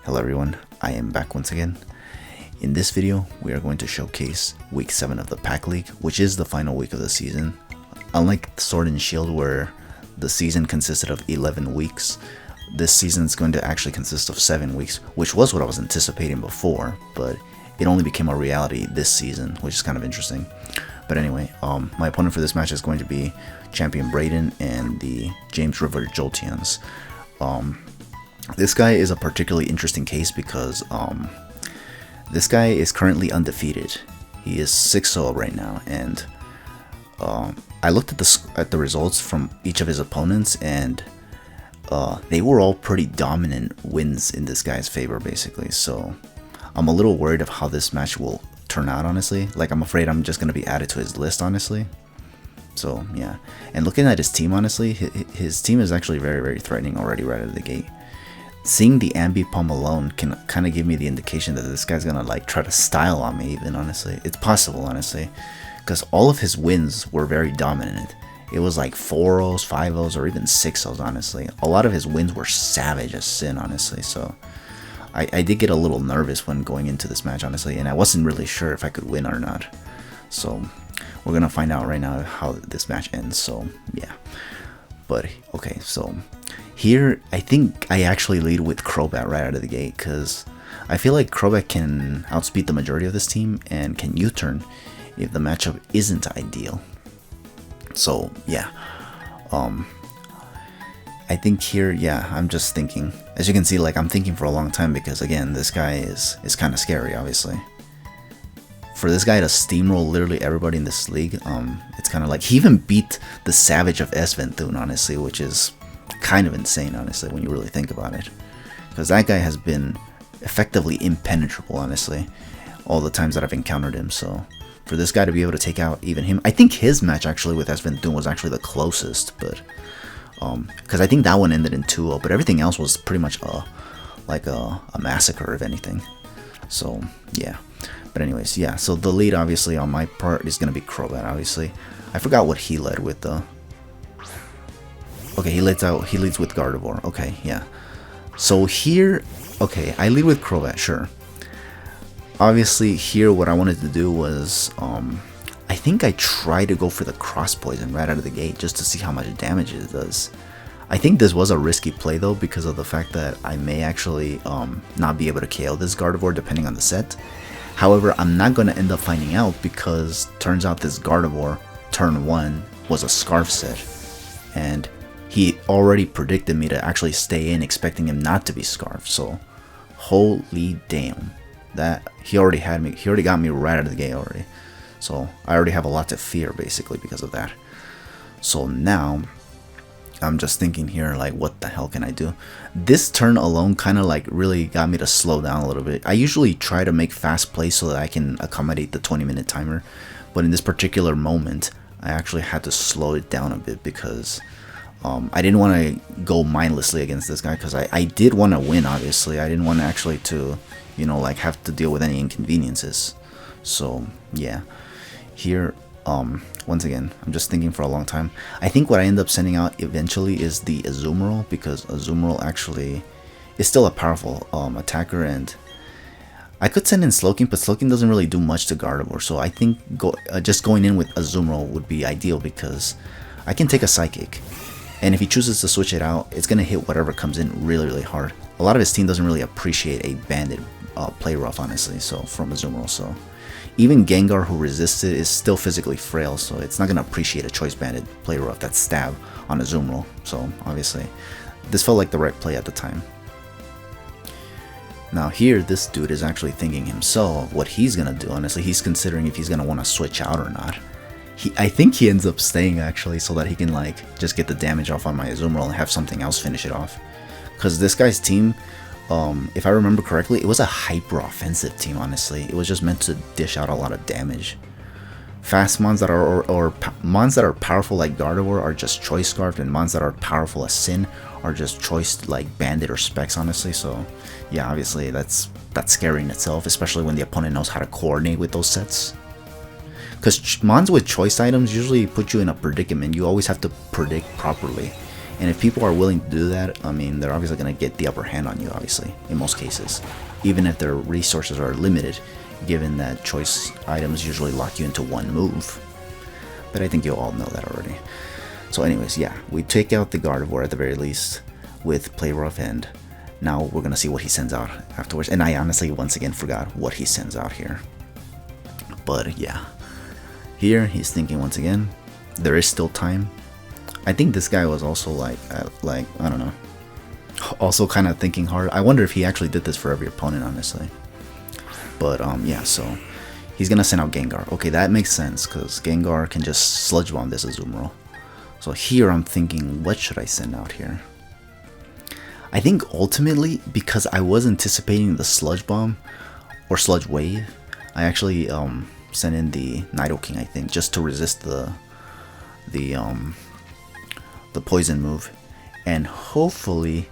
Hello everyone, I am back once again. In this video, we are going to showcase week 7 of the PAC League, which is the final week of the season. Unlike Sword and Shield where the season consisted of 11 weeks, this season is going to actually consist of 7 weeks, which was what I was anticipating before, but it only became a reality this season, which is kind of interesting. But anyway, my opponent for this match is going to be Champion Braden and the James River Jolteons. This guy is a particularly interesting case because this guy is currently undefeated. He is 6-0 right now, and I looked at the results from each of his opponents, and they were all pretty dominant wins in this guy's favor, basically. So I'm a little worried of how this match will turn out, honestly. Like, I'm afraid I'm just going to be added to his list, honestly. So yeah, and looking at his team, honestly, his team is actually very, very threatening already right out of the gate. Seeing the Ambi Palm alone can kind of give me the indication that this guy's gonna like try to style on me, even, honestly. It's possible, honestly, because all of his wins were very dominant. It was like 4-0s, 5-0s, or even 6-0s, honestly. A lot of his wins were savage as sin, honestly. So I did get a little nervous when going into this match, honestly, and I wasn't really sure if I could win or not. So we're gonna find out right now how this match ends. So yeah, but okay, so here I think I actually lead with Crobat right out of the gate, because I feel like Crobat can outspeed the majority of this team and can U-turn if the matchup isn't ideal. So yeah, I think here, yeah, I'm just thinking. As you can see, like, I'm thinking for a long time, because again, this guy is kind of scary, obviously. For this guy to steamroll literally everybody in this league, it's kind of like, he even beat the Savage of Esventhune, honestly, which is kind of insane, honestly, when you really think about it. Because that guy has been effectively impenetrable, honestly, all the times that I've encountered him. So for this guy to be able to take out even him, I think his match actually with Esventhune was actually the closest, but because I think that one ended in 2-0, but everything else was pretty much a massacre, if anything. So yeah, but anyways, yeah, so the lead obviously on my part is going to be Crobat, obviously. I forgot what he led with though. Okay, he leads with Gardevoir. Okay, yeah. So here, okay, I lead with Crobat, sure. Obviously here what I wanted to do was, I think I tried to go for the Cross Poison right out of the gate just to see how much damage it does. I think this was a risky play though, because of the fact that I may actually not be able to KO this Gardevoir depending on the set. However, I'm not going to end up finding out, because turns out this Gardevoir turn 1 was a Scarf set, and he already predicted me to actually stay in, expecting him not to be Scarf. So holy damn, that he already had me, he already got me right out of the gate already. So I already have a lot to fear, basically, because of that. So now I'm just thinking here, like, what the hell can I do? This turn alone kind of like really got me to slow down a little bit. I usually try to make fast plays so that I can accommodate the 20-minute timer, but in this particular moment I actually had to slow it down a bit, because I didn't want to go mindlessly against this guy, because I did want to win, obviously. I didn't want to actually to, you know, like, have to deal with any inconveniences. So yeah, here once again, I'm just thinking for a long time. I think what I end up sending out eventually is the Azumarill, because Azumarill actually is still a powerful attacker, and I could send in Slowking, but Slowking doesn't really do much to Gardevoir. So I think just going in with Azumarill would be ideal, because I can take a Psychic, and if he chooses to switch it out, it's going to hit whatever comes in really, really hard. A lot of his team doesn't really appreciate a banded play rough, honestly, so from Azumarill. So even Gengar, who resisted, is still physically frail, so it's not going to appreciate a choice banded play rough that's stab on Azumarill. So obviously this felt like the right play at the time. Now here, this dude is actually thinking himself what he's going to do. Honestly, he's considering if he's going to want to switch out or not. I think he ends up staying, actually, so that he can, like, just get the damage off on my Azumarill and have something else finish it off. Because this guy's team, if I remember correctly, it was a hyper offensive team, honestly. It was just meant to dish out a lot of damage. Fast mons that are, or mons that are powerful like Gardevoir are just choice scarfed, and mons that are powerful as Sin are just choice like Bandit or Specs, honestly. So yeah, obviously that's scary in itself, especially when the opponent knows how to coordinate with those sets. Because mons with choice items usually put you in a predicament. You always have to predict properly. And if people are willing to do that, I mean, they're obviously going to get the upper hand on you, obviously, in most cases. Even if their resources are limited, given that choice items usually lock you into one move. But I think you all know that already. So anyways, yeah, we take out the Gardevoir at the very least with Play Rough, and now we're going to see what he sends out afterwards. And I honestly, once again, forgot what he sends out here. But yeah, here he's thinking once again, there is still time. I think this guy was also like I don't know, also kind of thinking hard. I wonder if he actually did this for every opponent, honestly. But yeah, so he's gonna send out Gengar. Okay, that makes sense because Gengar can just Sludge Bomb this Azumarill. So here I'm thinking, what should I send out here? I think ultimately, because I was anticipating the Sludge Bomb or Sludge Wave, I actually sent in the Nidoking, I think, just to resist the poison move, and hopefully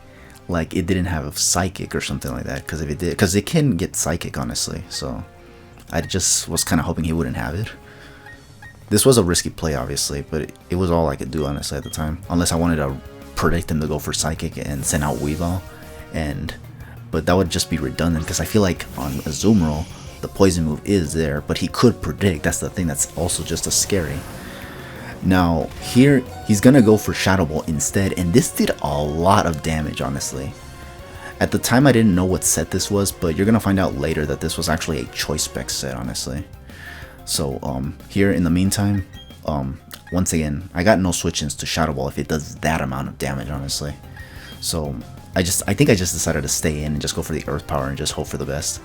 like it didn't have Psychic or something like that, because if it did, because it can get Psychic, honestly. So I just was kind of hoping he wouldn't have it. This was a risky play, obviously, but it was all I could do, honestly, at the time, unless I wanted to predict him to go for Psychic and send out Weavile, but that would just be redundant, because I feel like on Azumarill the poison move is there, but he could predict. That's the thing that's also just as scary. Now here he's gonna go for Shadow Ball instead, and this did a lot of damage, honestly. At the time I didn't know what set this was, but you're gonna find out later that this was actually a Choice Spec set, honestly. So here in the meantime, once again, I got no switch-ins to Shadow Ball if it does that amount of damage, honestly. So I think I just decided to stay in and just go for the Earth Power and just hope for the best.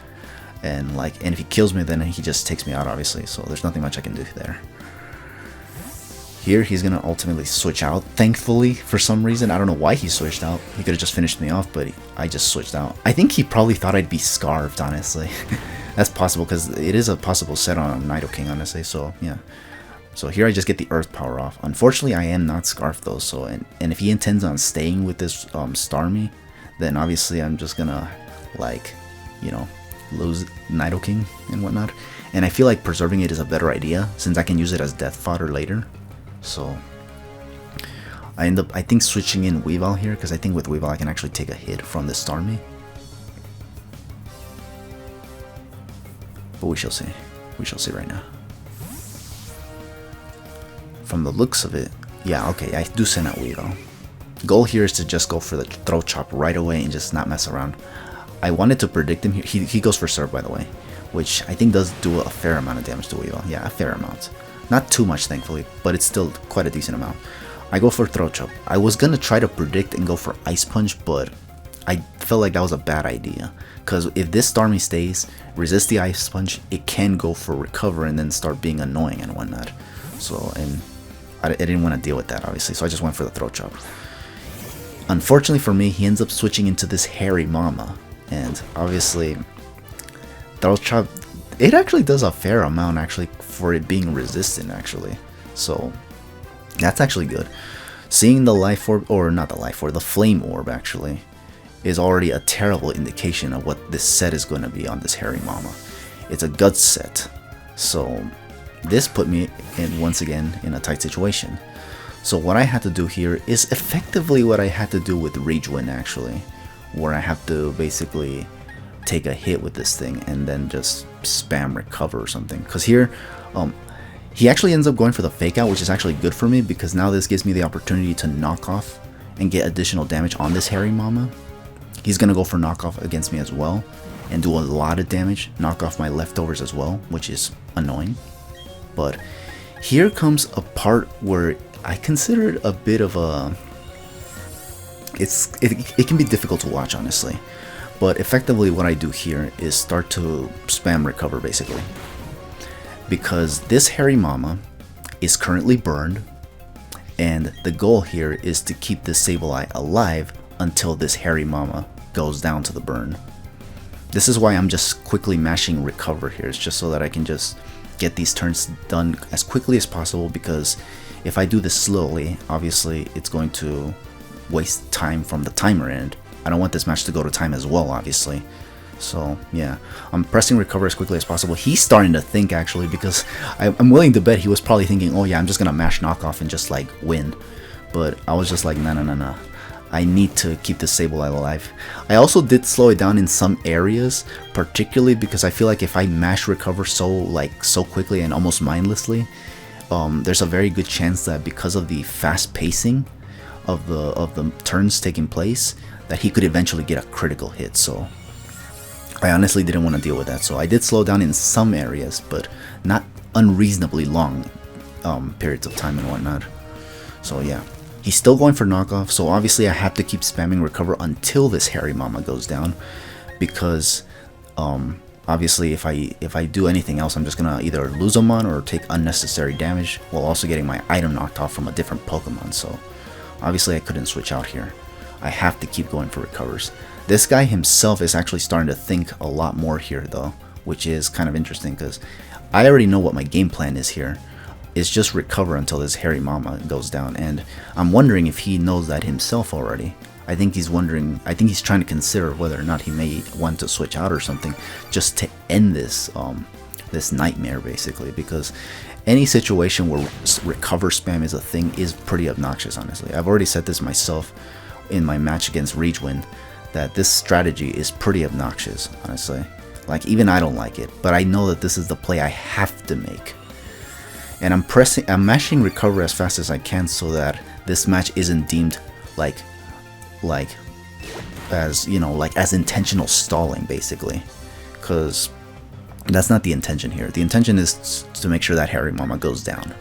And if he kills me, then he just takes me out, obviously. So there's nothing much I can do there. Here he's gonna ultimately switch out. Thankfully, for some reason, I don't know why he switched out. He could have just finished me off, but I just switched out. I think he probably thought I'd be Scarfed, honestly. That's possible, because it is a possible set on Nidoking, honestly. So yeah. So here I just get the Earth Power off. Unfortunately, I am not Scarfed though. So and if he intends on staying with this Starmie, then obviously I'm just gonna lose Nidoking and whatnot. And I feel like preserving it is a better idea, since I can use it as death fodder later. So I end up, I think, switching in Weavile here, because I think with Weavile I can actually take a hit from the Starmie. But we shall see. We shall see right now. From the looks of it, yeah, okay, I do send out Weavile. Goal here is to just go for the Throat Chop right away and just not mess around. I wanted to predict him here. He goes for Surf, by the way, which I think does do a fair amount of damage to Weavile. Yeah, a fair amount. Not too much, thankfully, but it's still quite a decent amount. I go for Throat Chop. I was gonna try to predict and go for Ice Punch, but I felt like that was a bad idea, because if this Starmie stays, resist the Ice Punch, it can go for Recover and then start being annoying and whatnot. So, and I didn't want to deal with that, obviously, so I just went for the Throat Chop. Unfortunately for me, he ends up switching into this Hairy Mama, and obviously Throat Chop, it actually does a fair amount, actually, for it being resistant, actually. So that's actually good. Seeing the Life Orb, or not the Life Orb, the Flame Orb, actually, is already a terrible indication of what this set is going to be on this Hairy Mama. It's a Guts set, so this put me in, once again, in a tight situation. So what I had to do here is effectively what I had to do with Rejuin, actually, where I have to basically take a hit with this thing and then just spam Recover or something. Because here, he actually ends up going for the Fake Out, which is actually good for me, because now this gives me the opportunity to knock off and get additional damage on this Hairy Mama. He's going to go for knockoff against me as well and do a lot of damage, knock off my leftovers as well, which is annoying. But here comes a part where I consider it a bit of a... It can be difficult to watch, honestly. But effectively what I do here is start to spam Recover, basically. Because this Hairy Mama is currently burned, and the goal here is to keep this Sableye alive until this Hairy Mama goes down to the burn. This is why I'm just quickly mashing Recover here. It's just so that I can just get these turns done as quickly as possible, because if I do this slowly, obviously it's going to waste time from the timer end. I don't want this match to go to time as well, obviously. So yeah, I'm pressing Recover as quickly as possible. He's starting to think, actually, because I'm willing to bet he was probably thinking, oh yeah, I'm just gonna mash knockoff and just like win. but I was just like, no. I need to keep this Sableye alive. I also did slow it down in some areas, particularly because I feel like if I mash recover so quickly and almost mindlessly, there's a very good chance that because of the fast pacing of the turns taking place, that he could eventually get a critical hit. So I honestly didn't want to deal with that. So I did slow down in some areas, but not unreasonably long periods of time and whatnot. So yeah. He's still going for knockoff, so obviously I have to keep spamming recover until this hairy mama goes down, because obviously if I do anything else, I'm just gonna either lose a mon or take unnecessary damage while also getting my item knocked off from a different Pokemon. So obviously I couldn't switch out here. I have to keep going for recovers. This guy himself is actually starting to think a lot more here though, which is kind of interesting because I already know what my game plan is here. Is just recover until this hairy mama goes down, and I'm wondering if he knows that himself already. I think he's trying to consider whether or not he may want to switch out or something just to end this this nightmare basically, because any situation where recover spam is a thing is pretty obnoxious. Honestly, I've already said this myself in my match against Regewind, that this strategy is pretty obnoxious, honestly. Like, even I don't like it, but I know that this is the play I have to make. And I'm mashing recover as fast as I can so that this match isn't deemed as intentional stalling basically, because that's not the intention here. The intention is to make sure that hairy mama goes down.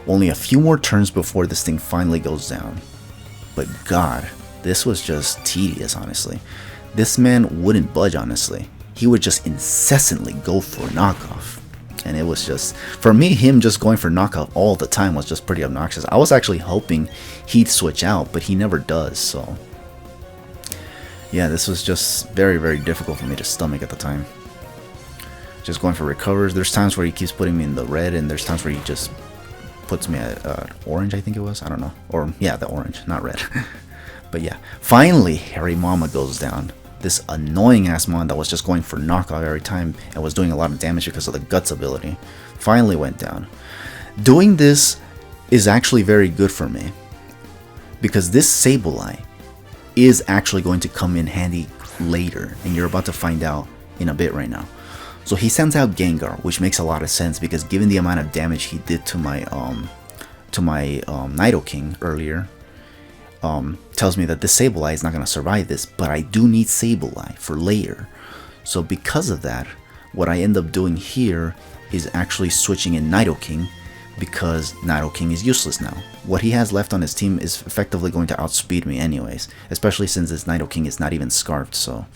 Only a few more turns before this thing finally goes down. But god, this was just tedious, honestly. This man wouldn't budge, honestly. He would just incessantly go for knockoff. And it was just, for me, him just going for knockout all the time was just pretty obnoxious. I was actually hoping he'd switch out, but he never does, so. Yeah, this was just very, very difficult for me to stomach at the time. Just going for recovers. There's times where he keeps putting me in the red, and there's times where he just puts me at orange, I think it was. I don't know. Or, yeah, the orange, not red. But yeah, finally, hairy mama goes down. This annoying ass mon that was just going for knockout every time and was doing a lot of damage because of the guts ability finally went down. Doing this is actually very good for me, because this Sableye is actually going to come in handy later, and you're about to find out in a bit right now. So he sends out Gengar, which makes a lot of sense because given the amount of damage he did to my Nidoking earlier, tells me that this Sableye is not going to survive this, but I do need Sableye for later. So because of that, what I end up doing here is actually switching in Nidoking, because Nidoking is useless now. What he has left on his team is effectively going to outspeed me anyways, especially since this Nidoking is not even scarfed. So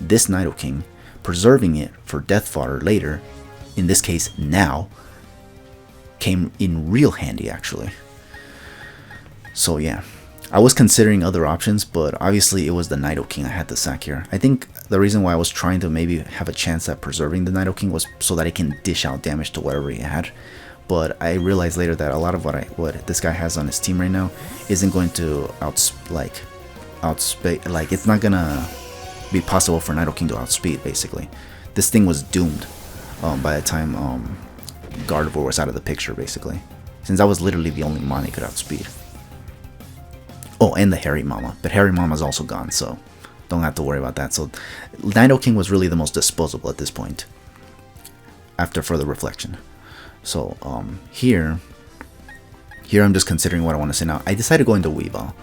this Nidoking, preserving it for death fodder later, in this case now, came in real handy actually. So yeah. I was considering other options, but obviously it was the Nidoking I had to sack here. I think the reason why I was trying to maybe have a chance at preserving the Nidoking was so that it can dish out damage to whatever he had. But I realized later that a lot of what this guy has on his team right now isn't going to it's not gonna be possible for Nidoking to outspeed basically. This thing was doomed by the time Gardevoir was out of the picture basically, since I was literally the only mon he could outspeed. Oh, and the hairy mama, but hairy mama's also gone, so don't have to worry about that. So Nidoking was really the most disposable at this point after further reflection. So here I'm just considering what I want to say now. I decided to go into Weavile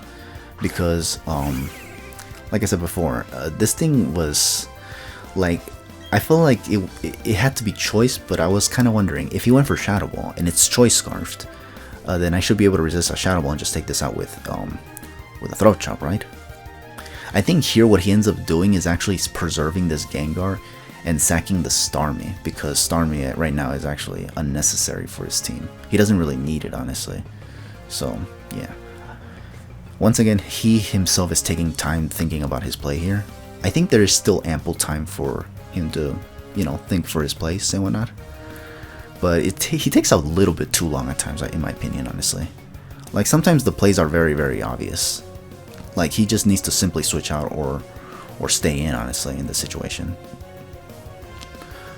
because like I said before, this thing was like, I feel like it had to be choice, but I was kind of wondering if he went for Shadow Ball and it's choice scarfed, then I should be able to resist a Shadow Ball and just take this out with a Throat Chop, right? I think here what he ends up doing is actually preserving this Gengar and sacking the Starmie, because Starmie right now is actually unnecessary for his team. He doesn't really need it, honestly. So, yeah. Once again, he himself is taking time thinking about his play here. I think there is still ample time for him to, think for his plays and whatnot. But he takes a little bit too long at times, in my opinion, honestly. Like, sometimes the plays are very, very obvious. Like, he just needs to simply switch out or stay in, honestly, in this situation.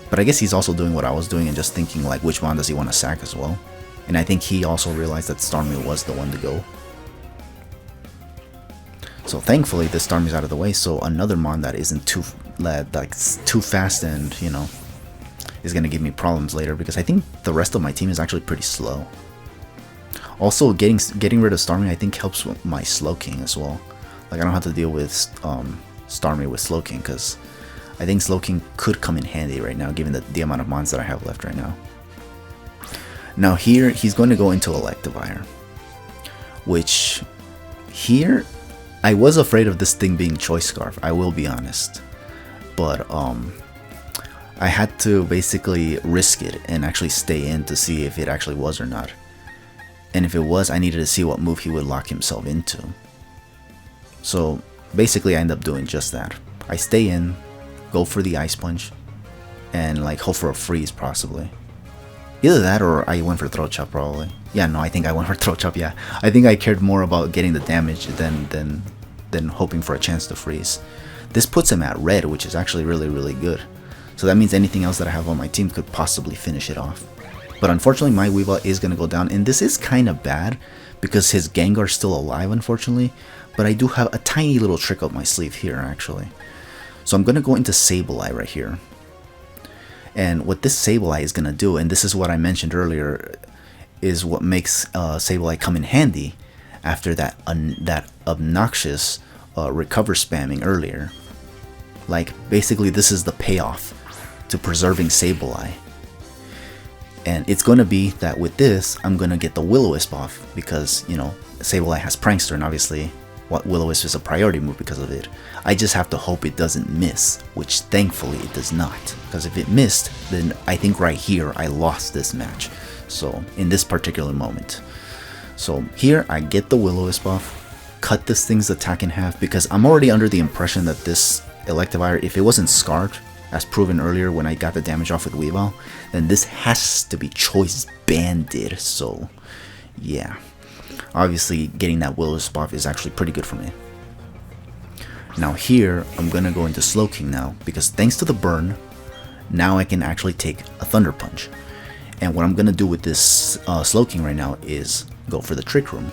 But I guess he's also doing what I was doing and just thinking, like, which one does he want to sack as well. And I think he also realized that Starmie was the one to go. So thankfully this Starmie's out of the way, so another mon that isn't too too fast and, you know, is gonna give me problems later, because I think the rest of my team is actually pretty slow. Also, getting rid of Starmie I think helps with my Slowking as well. Like, I don't have to deal with Starmie with Slowking, because I think Slowking could come in handy right now, given the amount of mons that I have left right now. Now here, he's going to go into Electivire, which here, I was afraid of this thing being Choice Scarf, I will be honest. But I had to basically risk it and actually stay in to see if it actually was or not. And if it was, I needed to see what move he would lock himself into. So basically I end up doing just that. I stay in, go for the Ice Punch, and like hope for a freeze possibly. Either that or I went for Throat Chop probably. Yeah, no, I think I went for Throat Chop, yeah. I think I cared more about getting the damage than hoping for a chance to freeze. This puts him at red, which is actually really good. So that means anything else that I have on my team could possibly finish it off. But unfortunately my Weavile is going to go down, and this is kind of bad because his Gengar's still alive unfortunately. But I do have a tiny little trick up my sleeve here actually. So I'm going to go into Sableye right here. And what this Sableye is going to do, and this is what I mentioned earlier, is what makes Sableye come in handy after that obnoxious recover spamming earlier. Like, basically this is the payoff to preserving Sableye. And it's going to be that with this, I'm going to get the Will-O-Wisp off because, you know, Sableye has Prankster, and obviously Will-O-Wisp is a priority move because of it. I just have to hope it doesn't miss, which thankfully it does not. Because if it missed, then I think right here I lost this match. So, in this particular moment. So, here I get the Will-O-Wisp off, cut this thing's attack in half, because I'm already under the impression that this Electivire, if it wasn't scarred, as proven earlier when I got the damage off with Weavile, then this has to be Choice Banded. So, yeah. Obviously, getting that Will-O-Wisp off is actually pretty good for me. Now here, I'm going to go into Slowking now, because thanks to the burn, now I can actually take a Thunder Punch. And what I'm going to do with this Slowking right now is go for the Trick Room.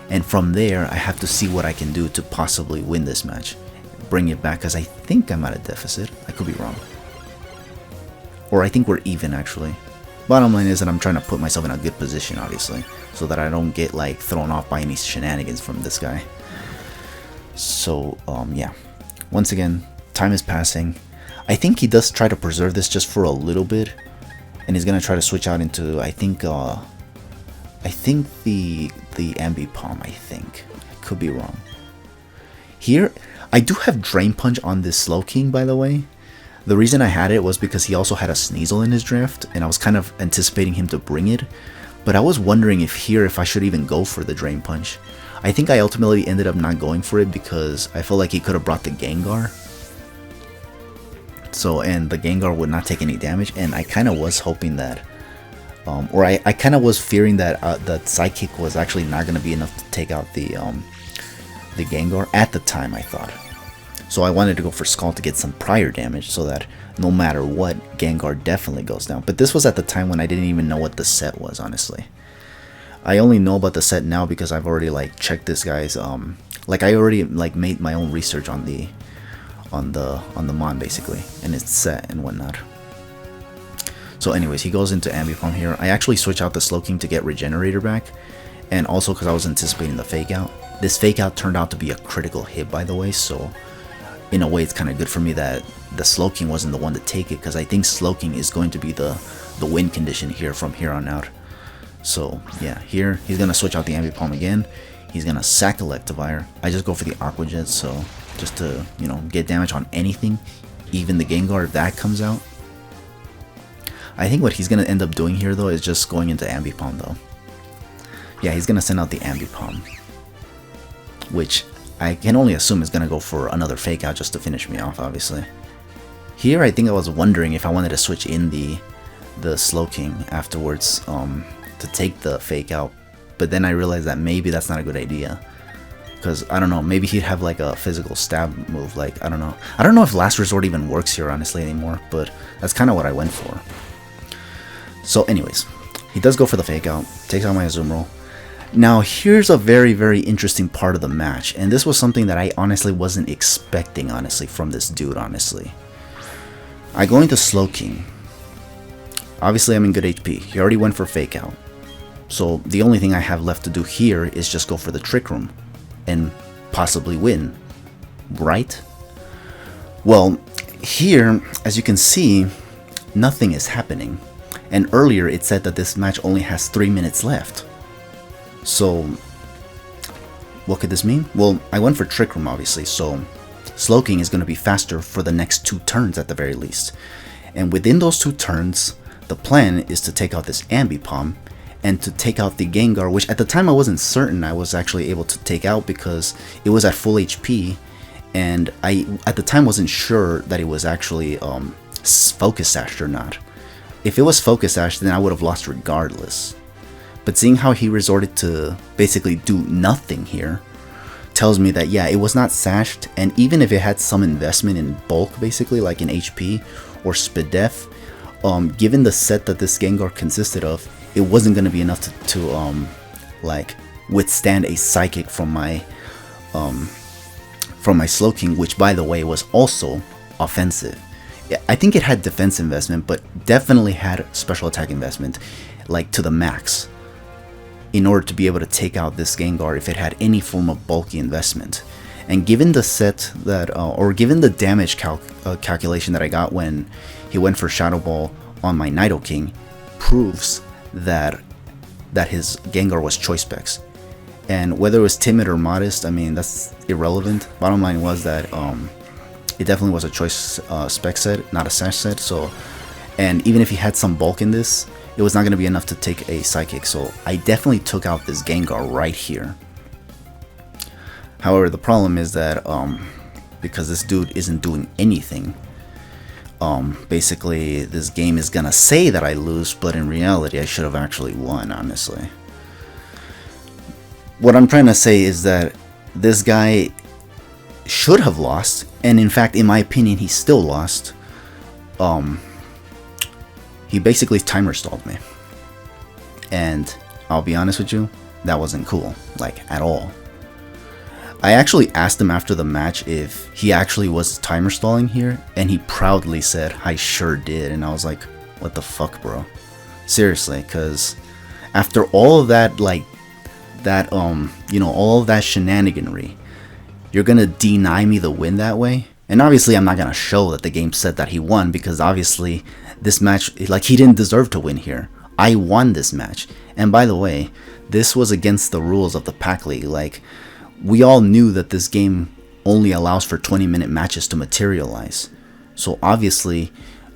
And from there, I have to see what I can do to possibly win this match. Bring it back, because I think I'm at a deficit. I could be wrong. Or I think we're even, actually. Bottom line is that I'm trying to put myself in a good position, obviously, so that I don't get, like, thrown off by any shenanigans from this guy. So, yeah. Once again, time is passing. I think he does try to preserve this just for a little bit. And he's going to try to switch out into, I think the Ambipom, I think. I could be wrong. Here, I do have Drain Punch on this Slowking, by the way. The reason I had it was because he also had a Sneasel in his draft, and I was kind of anticipating him to bring it. But I was wondering if I should even go for the Drain Punch. I think I ultimately ended up not going for it because I felt like he could have brought the Gengar. So, and the Gengar would not take any damage, and I kind of was hoping that, I kind of was fearing that the Psychic was actually not going to be enough to take out the Gengar at the time, I thought. So I wanted to go for Scald to get some prior damage so that no matter what, Gengar definitely goes down. But this was at the time when I didn't even know what the set was, honestly. I only know about the set now because I've already like checked this guy's like I already like made my own research on the mon basically and its set and whatnot. So anyways, he goes into Ambipom here. I actually switch out the Slowking to get Regenerator back, and also because I was anticipating the Fake Out. This Fake Out turned out to be a critical hit, by the way, so in a way it's kind of good for me that the Slowking wasn't the one to take it, because I think Slowking is going to be the win condition here from here on out. So yeah, here he's going to switch out the Ambipom again. He's going to sack Electivire. I just go for the Aqua Jet, so just to, you know, get damage on anything, even the Gengar if that comes out. I think what he's going to end up doing here though is just going into Ambipom though. Yeah, he's going to send out the Ambipom, which I can only assume is going to go for another Fake Out just to finish me off, obviously. Here I think I was wondering if I wanted to switch in the Slowking afterwards to take the Fake Out, but then I realized that maybe that's not a good idea. Because, I don't know, maybe he'd have like a physical stab move, like, I don't know. I don't know if Last Resort even works here, honestly, anymore, but that's kind of what I went for. So anyways, he does go for the Fake Out, takes out my Azumarill. Now, here's a very, very interesting part of the match, and this was something that I honestly wasn't expecting, honestly, from this dude, honestly. I go into Slowking. Obviously, I'm in good HP. He already went for Fake Out. So, the only thing I have left to do here is just go for the Trick Room and possibly win, right? Well, here, as you can see, nothing is happening. And earlier, it said that this match only has 3 minutes left. So, what could this mean? Well, I went for Trick Room, obviously, so Slowking is going to be faster for the next 2 turns at the very least. And within those 2 turns, the plan is to take out this Ambipom and to take out the Gengar, which at the time I wasn't certain I was actually able to take out because it was at full HP, and I at the time wasn't sure that it was actually Focus Sash or not. If it was Focus Sash, then I would have lost regardless. But seeing how he resorted to basically do nothing here tells me that, yeah, it was not sashed, and even if it had some investment in bulk, basically, like in HP or Spadef, given the set that this Gengar consisted of, it wasn't going to be enough to like, withstand a Psychic from my Slowking, which, by the way, was also offensive. I think it had defense investment, but definitely had special attack investment, like to the max, in order to be able to take out this Gengar if it had any form of bulky investment. And given the set that, or given the damage calculation that I got when he went for Shadow Ball on my Nidoking, proves that his Gengar was choice specs. And whether it was timid or modest, I mean, that's irrelevant. Bottom line was that it definitely was a choice spec set, not a sash set. So, and even if he had some bulk in this, it was not going to be enough to take a Psychic, so I definitely took out this Gengar right here. However, the problem is that, because this dude isn't doing anything, basically this game is going to say that I lose, but in reality I should have actually won, honestly. What I'm trying to say is that this guy should have lost, and in fact, in my opinion, he still lost. He basically timer stalled me. And I'll be honest with you, that wasn't cool, like, at all. I actually asked him after the match if he actually was timer stalling here, and he proudly said, I sure did. And I was like, what the fuck, bro? Seriously, because after all of that, like, that, you know, all of that shenaniganry, you're gonna deny me the win that way? And obviously I'm not gonna show that the game said that he won, because obviously this match, like, he didn't deserve to win here. I won this match. And by the way, this was against the rules of the PAC League. Like, we all knew that this game only allows for 20-minute matches to materialize. So obviously,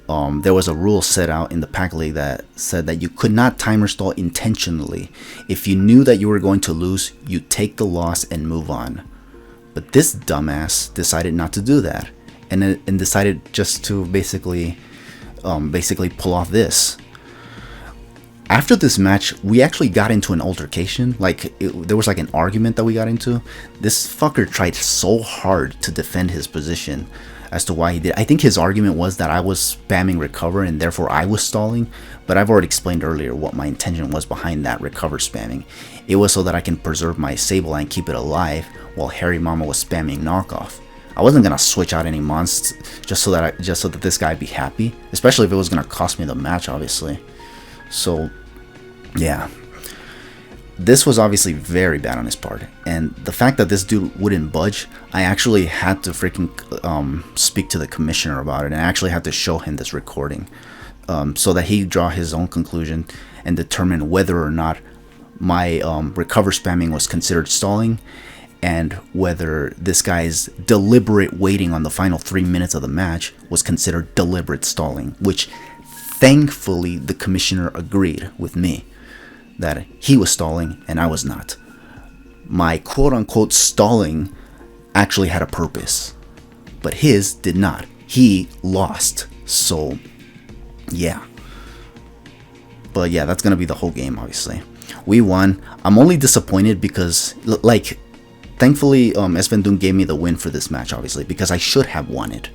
there was a rule set out in the PAC League that said that you could not timer stall intentionally. If you knew that you were going to lose, you take the loss and move on. But this dumbass decided not to do that, and decided just to basically pull off this. After this match, we actually got into an altercation. Like, there was like an argument that we got into. This fucker tried so hard to defend his position as to why he did. I think his argument was that I was spamming recover and therefore I was stalling, but I've already explained earlier what my intention was behind that recover spamming. It was so that I can preserve my Sableye and keep it alive while Harry Mama was spamming knockoff. I wasn't gonna switch out any monsters just so that this guy'd be happy, especially if it was gonna cost me the match, obviously. So, yeah. This was obviously very bad on his part, and the fact that this dude wouldn't budge, I actually had to freaking speak to the commissioner about it, and I actually had to show him this recording so that he draw his own conclusion and determine whether or not my recover spamming was considered stalling, and whether this guy's deliberate waiting on the final 3 minutes of the match was considered deliberate stalling, which thankfully the commissioner agreed with me that he was stalling and I was not. My quote-unquote stalling actually had a purpose, but his did not. He lost. So, yeah. But yeah, that's gonna be the whole game, obviously. We won. I'm only disappointed because, like, thankfully, Esvendun gave me the win for this match, obviously, because I should have won it.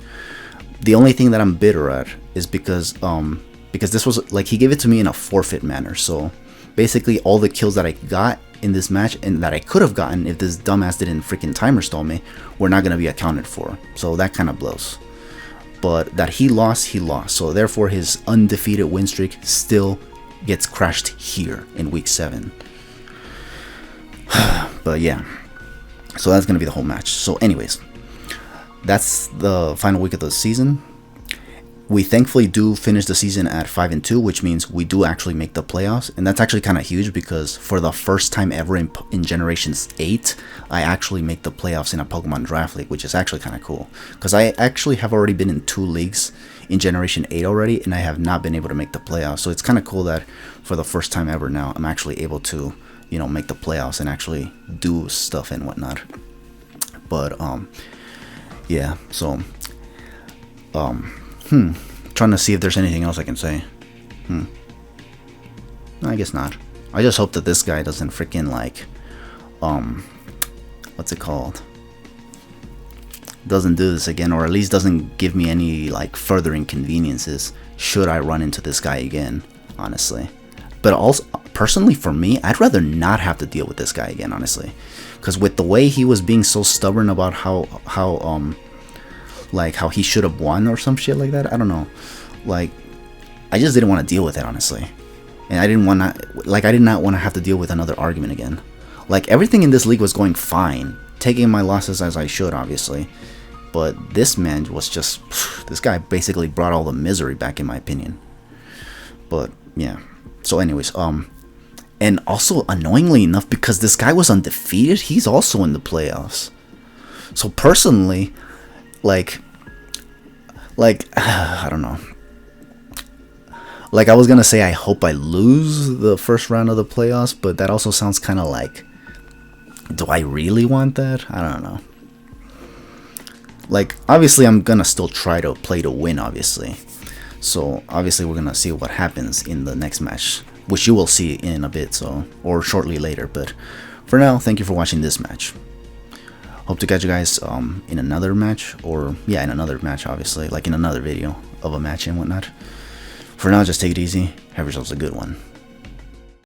The only thing that I'm bitter at is because this was, like, he gave it to me in a forfeit manner, so basically all the kills that I got in this match and that I could have gotten if this dumbass didn't freaking timer stall me were not going to be accounted for. So that kind of blows. But that he lost, he lost. So therefore his undefeated win streak still gets crashed here in week 7. But yeah, so that's going to be the whole match. So anyways, that's the final week of the season. We thankfully do finish the season at 5-2, which means we do actually make the playoffs, and that's actually kind of huge because for the first time ever in Generations 8, I actually make the playoffs in a Pokemon Draft League, which is actually kind of cool because I actually have already been in 2 leagues in Generation 8 already, and I have not been able to make the playoffs. So it's kind of cool that for the first time ever now, I'm actually able to, you know, make the playoffs and actually do stuff and whatnot. But yeah, so trying to see if there's anything else I can say. No, I guess not. I just hope that this guy doesn't freaking like, what's it called? Doesn't do this again, or at least doesn't give me any like further inconveniences should I run into this guy again, honestly. But also, personally for me, I'd rather not have to deal with this guy again, honestly. Because with the way he was being so stubborn about how he should have won or some shit like that, I don't know. Like, I just didn't want to deal with it, honestly. And I did not want to have to deal with another argument again. Like, everything in this league was going fine, taking my losses as I should, obviously. But this man was just, this guy basically brought all the misery back, in my opinion. But yeah. So anyways, and also annoyingly enough, because this guy was undefeated, he's also in the playoffs. So personally, like I don't know. Like, I was gonna say I hope I lose the first round of the playoffs, but that also sounds kind of like, do I really want that? I don't know. Like, obviously I'm gonna still try to play to win, obviously. So obviously we're gonna see what happens in the next match, which you will see in a bit, so, or shortly later. But for now, thank you for watching this match. Hope to catch you guys in another match, or yeah, in another match, obviously, like in another video of a match and whatnot. For now, just take it easy. Have yourselves a good one.